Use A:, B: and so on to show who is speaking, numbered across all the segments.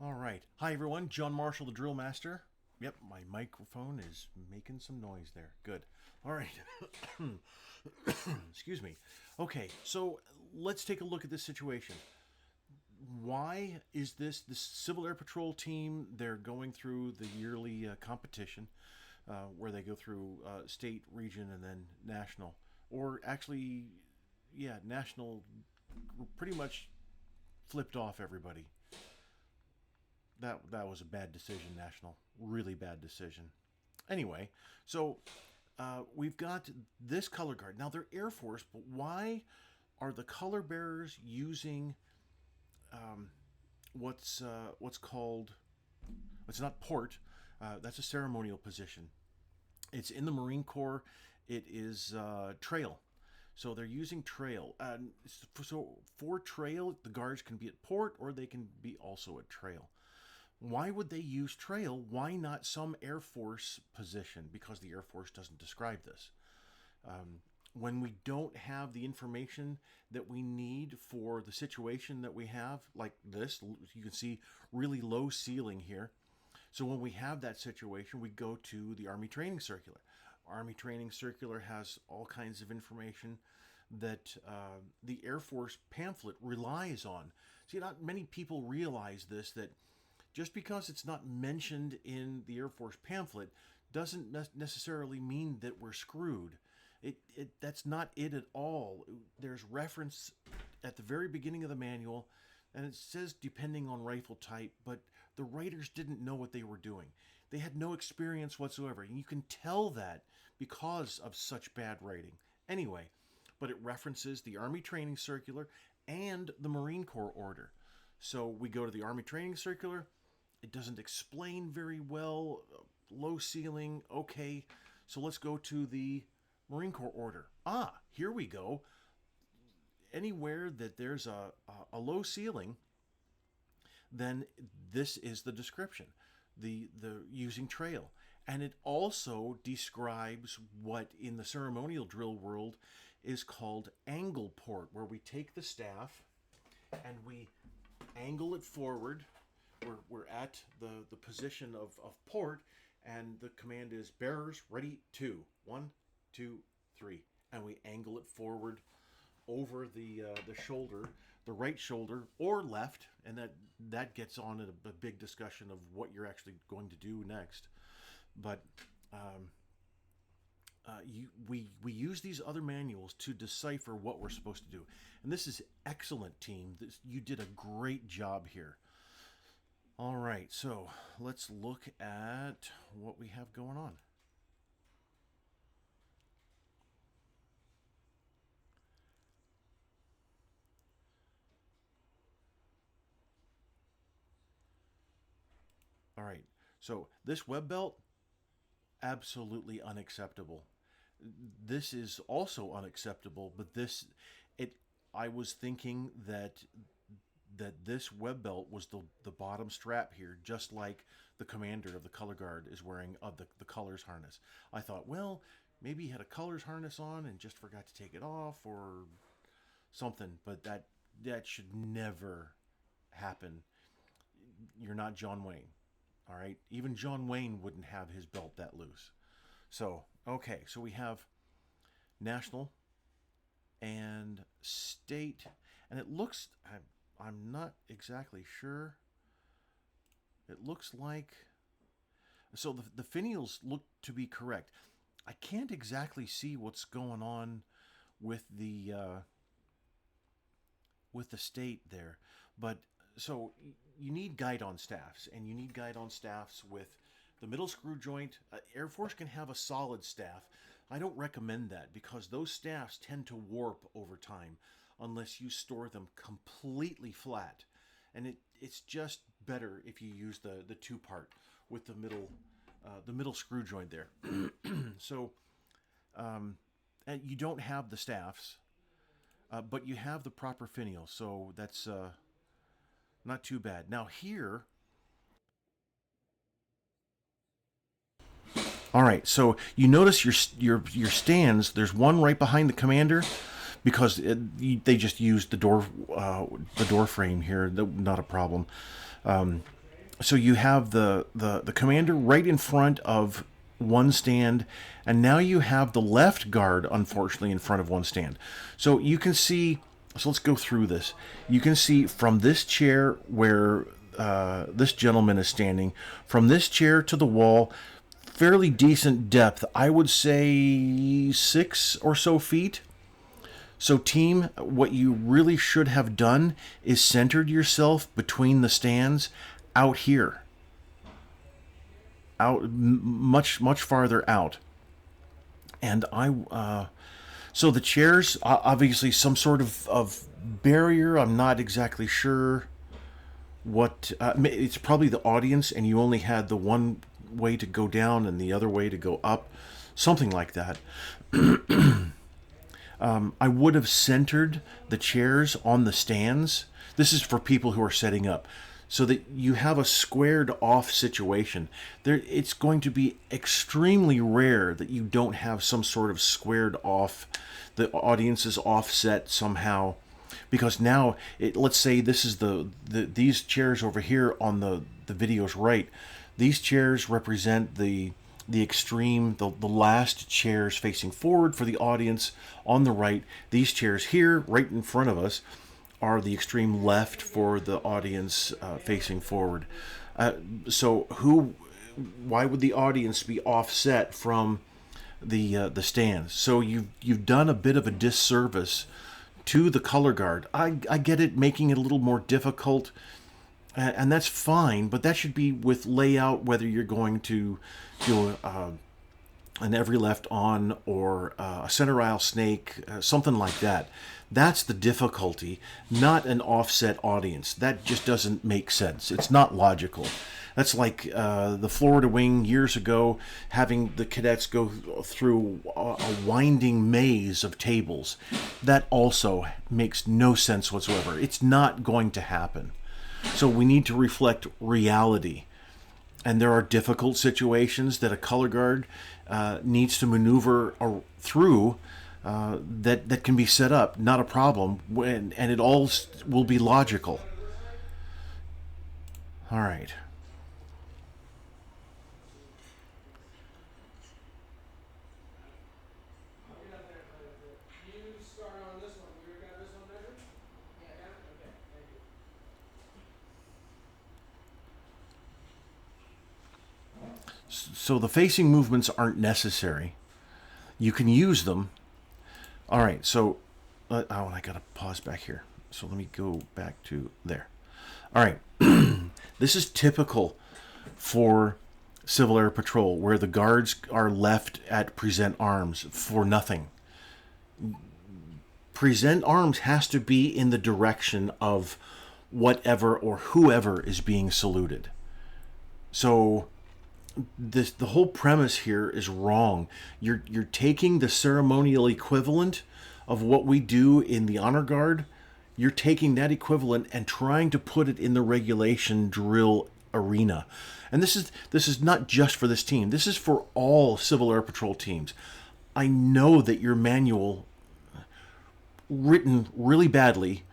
A: All right. Hi, everyone. John Marshall, the DrillMaster. Yep, my microphone is making some noise there. Good. All right. Excuse me. Okay, so let's take a look at this situation. Why is this Civil Air Patrol team? They're going through the yearly competition where they go through state, region, and then national. Or actually, yeah, national pretty much flipped off everybody. That was a bad decision, national. Really bad decision. Anyway, so we've got this color guard. Now they're Air Force, but why are the color bearers using what's called? It's not port. That's a ceremonial position. It's in the Marine Corps. It is trail. So they're using trail. So for trail, the guards can be at port or they can be also at trail. Why would they use trail? Why not some Air Force position? Because the Air Force doesn't describe this. When we don't have the information that we need for the situation that we have, like this, you can see really low ceiling here. So when we have that situation, we go to the Army Training Circular. Army Training Circular has all kinds of information that the Air Force pamphlet relies on. See, not many people realize this, that just because it's not mentioned in the Air Force pamphlet doesn't necessarily mean that we're screwed. That's not it at all. There's reference at the very beginning of the manual, and it says depending on rifle type, but the writers didn't know what they were doing. They had no experience whatsoever, and you can tell that because of such bad writing. Anyway, but it references the Army Training Circular and the Marine Corps order. So we go to the Army Training Circular. It doesn't explain very well. Low ceiling. Okay, so let's go to the Marine Corps order. Here we go. Anywhere that there's a low ceiling, then this is the description. The using trail. And it also describes what in the ceremonial drill world is called angle port, where we take the staff and we angle it forward. We're at the position of port, and the command is bearers ready, 2, 1, 2, 3, and we angle it forward over the shoulder, the right shoulder or left, and that gets on in a big discussion of what you're actually going to do next. But we use these other manuals to decipher what we're supposed to do, and this is excellent, team. You did a great job here. All right, so let's look at what we have going on. All right, so this web belt, absolutely unacceptable. This is also unacceptable, but I was thinking that this web belt was the bottom strap here, just like the commander of the color guard is wearing the colors harness. I thought, well, maybe he had a colors harness on and just forgot to take it off or something, but that should never happen. You're not John Wayne, all right? Even John Wayne wouldn't have his belt that loose. So, okay, so we have national and state, and it looks, I'm not exactly sure. It looks like, so the finials look to be correct. I can't exactly see what's going on with the state there, but so you need guide-on staffs, and you need guide-on staffs with the middle screw joint. Air Force can have a solid staff. I don't recommend that because those staffs tend to warp over time unless you store them completely flat. And it's just better if you use the two-part with the middle screw joint there. So and you don't have the staffs, but you have the proper finial, so that's not too bad. Now here, all right. So you notice your stands. There's one right behind the commander, because they just used the door frame here. Not a problem. So you have the commander right in front of one stand, and now you have the left guard, unfortunately, in front of one stand. So you can see, so let's go through this. You can see from this chair where this gentleman is standing, from this chair to the wall, fairly decent depth. I would say 6 or so feet. So, team, what you really should have done is centered yourself between the stands out here, out much farther out. And so the chairs, obviously, some sort of barrier. I'm not exactly sure what. It's probably the audience, and you only had the one way to go down and the other way to go up, something like that. I would have centered the chairs on the stands. This is for people who are setting up, so that you have a squared off situation. It's going to be extremely rare that you don't have some sort of squared off, the audience is offset somehow. Because now, let's say this is these chairs over here on the video's right. These chairs represent the extreme, the last chairs facing forward for the audience on the right. These chairs here, right in front of us, are the extreme left for the audience facing forward. So why would the audience be offset from the stands? So you've done a bit of a disservice to the color guard. I get it, making it a little more difficult, and that's fine, but that should be with layout, whether you're going to do an every left on or a center aisle snake, something like that. That's the difficulty, not an offset audience. That just doesn't make sense. It's not logical. That's like the Florida Wing years ago, having the cadets go through a winding maze of tables. That also makes no sense whatsoever. It's not going to happen. So we need to reflect reality. And there are difficult situations that a color guard needs to maneuver through that can be set up, not a problem, and it all will be logical. All right. So the facing movements aren't necessary. You can use them. All right, so, I got to pause back here. So let me go back to there. All right, this is typical for Civil Air Patrol, where the guards are left at present arms for nothing. Present arms has to be in the direction of whatever or whoever is being saluted. So the whole premise here is wrong. You're taking the ceremonial equivalent of what we do in the honor guard. You're taking that equivalent and trying to put it in the regulation drill arena. And this is not just for this team. This is for all Civil Air Patrol teams. I know that your manual, written really badly,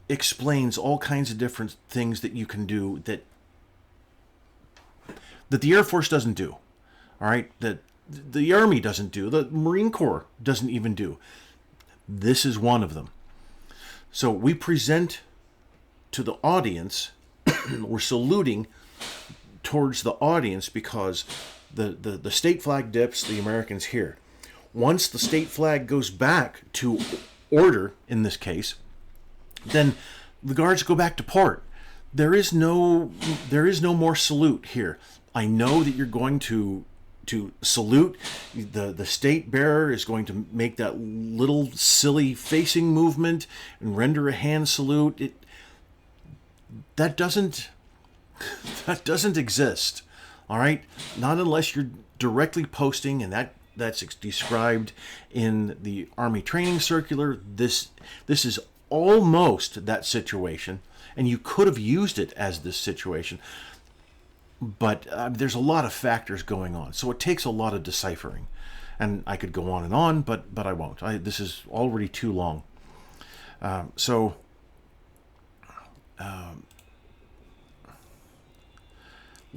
A: explains all kinds of different things that you can do that the Air Force doesn't do, all right? That the Army doesn't do, the Marine Corps doesn't even do. This is one of them. So we present to the audience, we're saluting towards the audience because the state flag dips, the Americans here. Once the state flag goes back to order, in this case, then the guards go back to port. There is no more salute here. I know that you're going to salute. The state bearer is going to make that little silly facing movement and render a hand salute. That doesn't exist. All right, not unless you're directly posting, and that's described in the Army Training Circular. This is almost that situation, and you could have used it as this situation. But there's a lot of factors going on, so it takes a lot of deciphering. And I could go on and on, but I won't. This is already too long.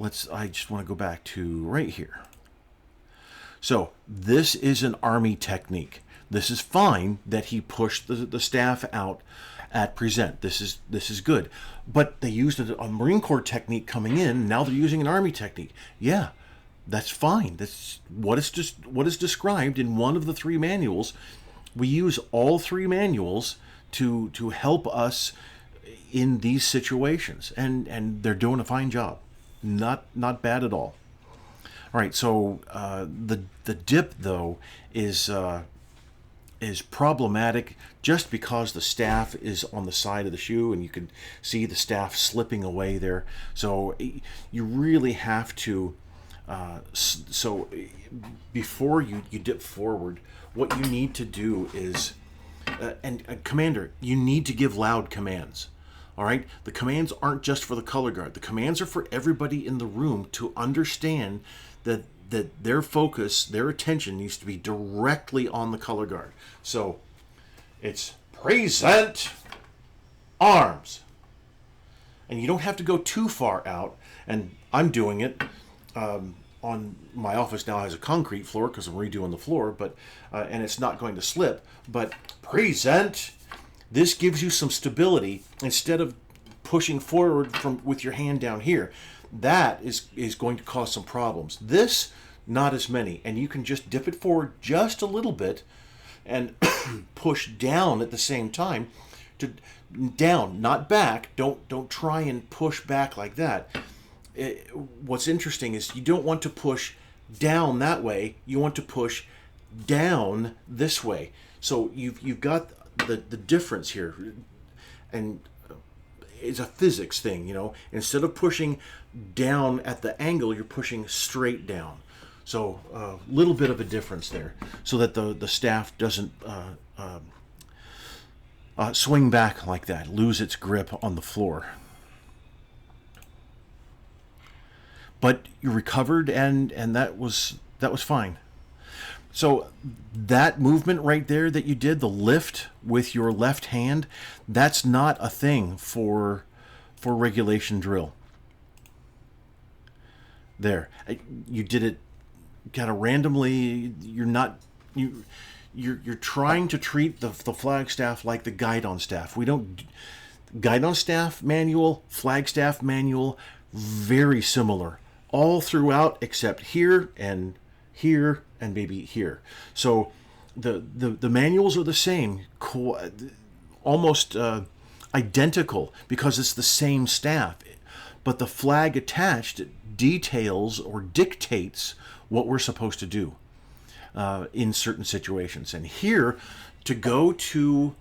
A: I just want to go back to right here. So this is an Army technique. This is fine that he pushed the staff out at present. This is good. But they used a Marine Corps technique coming in. Now they're using an Army technique. Yeah, that's fine. That's what is described in one of the three manuals. We use all three manuals to help us in these situations, and they're doing a fine job. Not bad at all. All right, so the dip though is problematic just because the staff is on the side of the shoe and you can see the staff slipping away there. So you really have to. So before you dip forward, what you need to do is, and Commander, you need to give loud commands. All right, the commands aren't just for the color guard. The commands are for everybody in the room to understand that their focus, their attention needs to be directly on the color guard. So it's present arms. And you don't have to go too far out. And I'm doing it on my office now has a concrete floor because I'm redoing the floor, but and it's not going to slip. But present. This gives you some stability instead of pushing forward with your hand down here. That is going to cause some problems. This, not as many. And you can just dip it forward just a little bit and push down at the same time. Down, not back. Don't try and push back like that. What's interesting is you don't want to push down that way. You want to push down this way. So you've got the difference here, and it's a physics thing, you know. Instead of pushing down at the angle, you're pushing straight down. So a little bit of a difference there, so that the staff doesn't swing back like that, lose its grip on the floor. But you recovered, and that was fine. So that movement right there that you did, the lift with your left hand, that's not a thing for regulation drill. There, you did it kind of randomly. You're trying to treat the flag staff like the guidon staff. We don't guidon staff manual, flag staff manual, very similar all throughout except here and maybe here. So the manuals are the same, almost identical because it's the same staff, but the flag attached details or dictates what we're supposed to do in certain situations. And here, to go to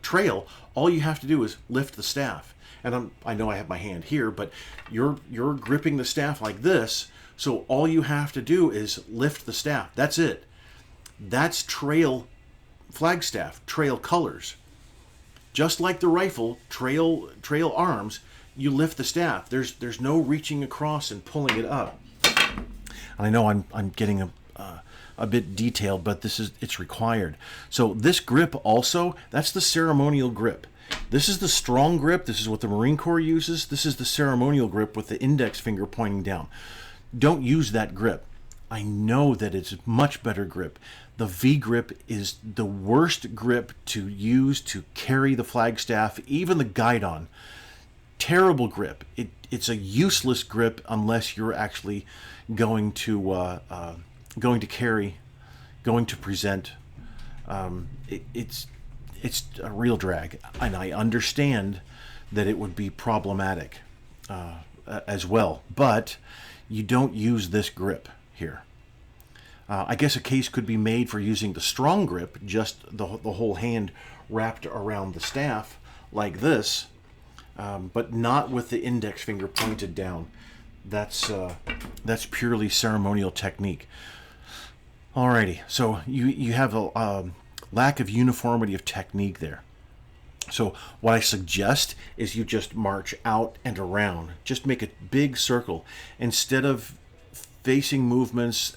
A: trail, all you have to do is lift the staff. And I know I have my hand here, but you're gripping the staff like this, so all you have to do is lift the staff. That's it. That's trail flag staff, trail colors. Just like the rifle, trail arms, you lift the staff. There's no reaching across and pulling it up. And I know I'm getting a bit detailed, but it's required. So this grip also, that's the ceremonial grip. This is the strong grip. This is what the Marine Corps uses. This is the ceremonial grip with the index finger pointing down. Don't use that grip. I know that it's a much better grip. The V grip is the worst grip to use to carry the flagstaff, even the guidon. Terrible grip. It's a useless grip unless you're actually going to carry, going to present. It's a real drag, and I understand that it would be problematic as well, but you don't use this grip here. I guess a case could be made for using the strong grip, just the whole hand wrapped around the staff like this, but not with the index finger pointed down. That's purely ceremonial technique. Alrighty, so you have a lack of uniformity of technique there. So what I suggest is you just march out and around. Just make a big circle. Instead of facing movements,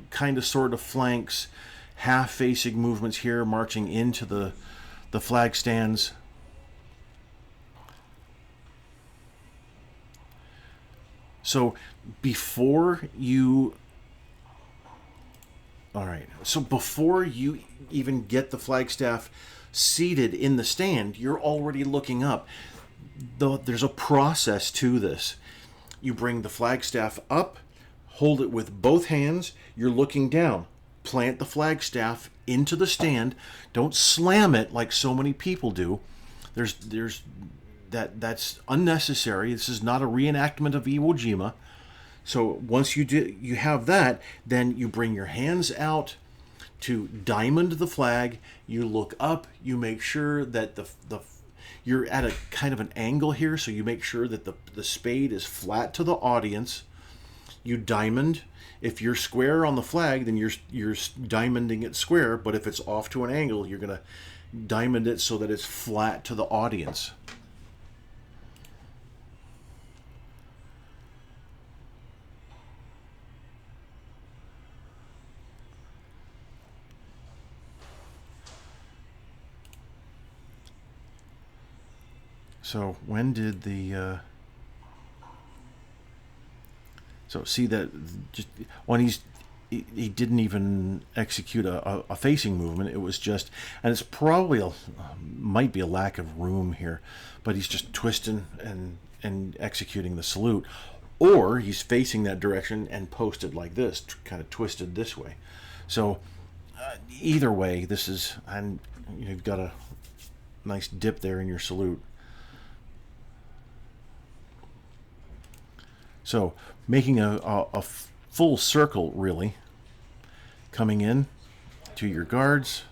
A: kind of sort of flanks, half facing movements here, marching into the flag stands. So before you, all right, so before you even get the flagstaff seated in the stand, you're already looking up. There's a process to this. You bring the flagstaff up, hold it with both hands, you're looking down. Plant the flagstaff into the stand. Don't slam it like so many people do. That's unnecessary. This is not a reenactment of Iwo Jima. So once you have that, then you bring your hands out to diamond the flag. You look up. You make sure that you're at a kind of an angle here, so you make sure that the spade is flat to the audience. You diamond. If you're square on the flag, then you're diamonding it square. But if it's off to an angle, you're gonna diamond it so that it's flat to the audience. So when did the so see that just when he didn't even execute a facing movement. It was just, and it's probably might be a lack of room here, but he's just twisting and executing the salute, or he's facing that direction and posted like this, kind of twisted this way. So either way, this is, and you've got a nice dip there in your salute. So making a full circle, really, coming in to your guards.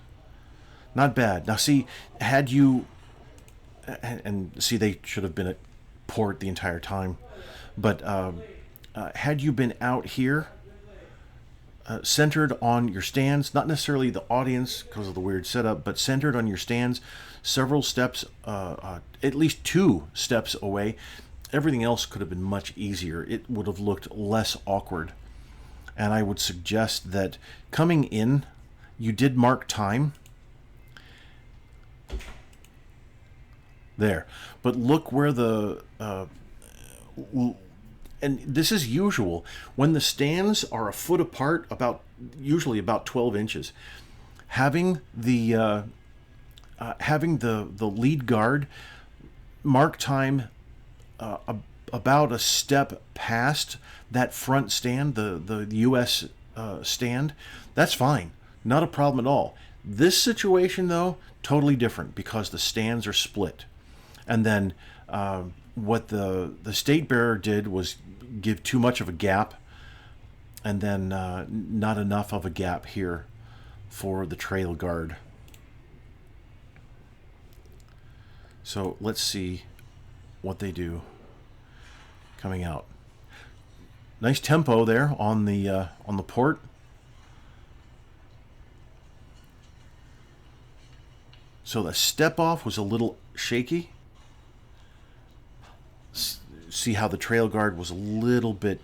A: Not bad. Now see, had you, and see, they should have been at port the entire time, but had you been out here, centered on your stands, not necessarily the audience because of the weird setup, but centered on your stands, several steps, at least 2 steps away, everything else could have been much easier. It would have looked less awkward. And I would suggest that coming in, you did mark time. There. But look where the... and this is usual. When the stands are a foot apart, usually about 12 inches, having the lead guard mark time about a step past that front stand, the U.S. Stand, that's fine. Not a problem at all. This situation, though, totally different because the stands are split. And then what the state bearer did was give too much of a gap, and then not enough of a gap here for the trail guard. So let's see what they do coming out. Nice tempo there on the port. So the step off was a little shaky. See how the trail guard was a little bit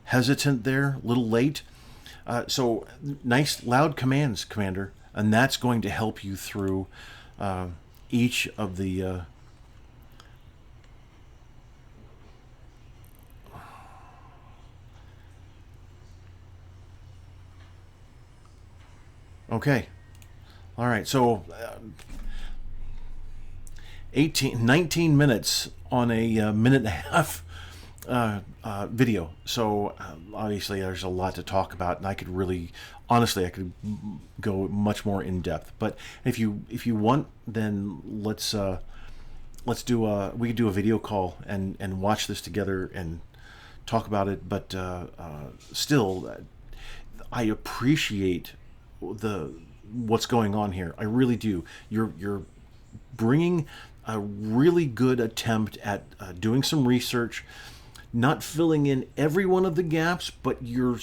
A: hesitant there, a little late. So nice loud commands, Commander, and that's going to help you through each of the okay. All right, so 19 minutes on a minute and a half video. So obviously there's a lot to talk about, and I could really, honestly, I could go much more in depth. But if you want, then let's do we could do a video call and watch this together and talk about it. But still, I appreciate what's going on here. I really do. You're bringing a really good attempt at doing some research, not filling in every one of the gaps, but you're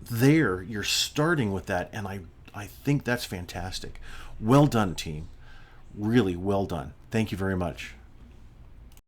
A: there. You're starting with that, and I think that's fantastic. Well done, team. Really well done. Thank you very much.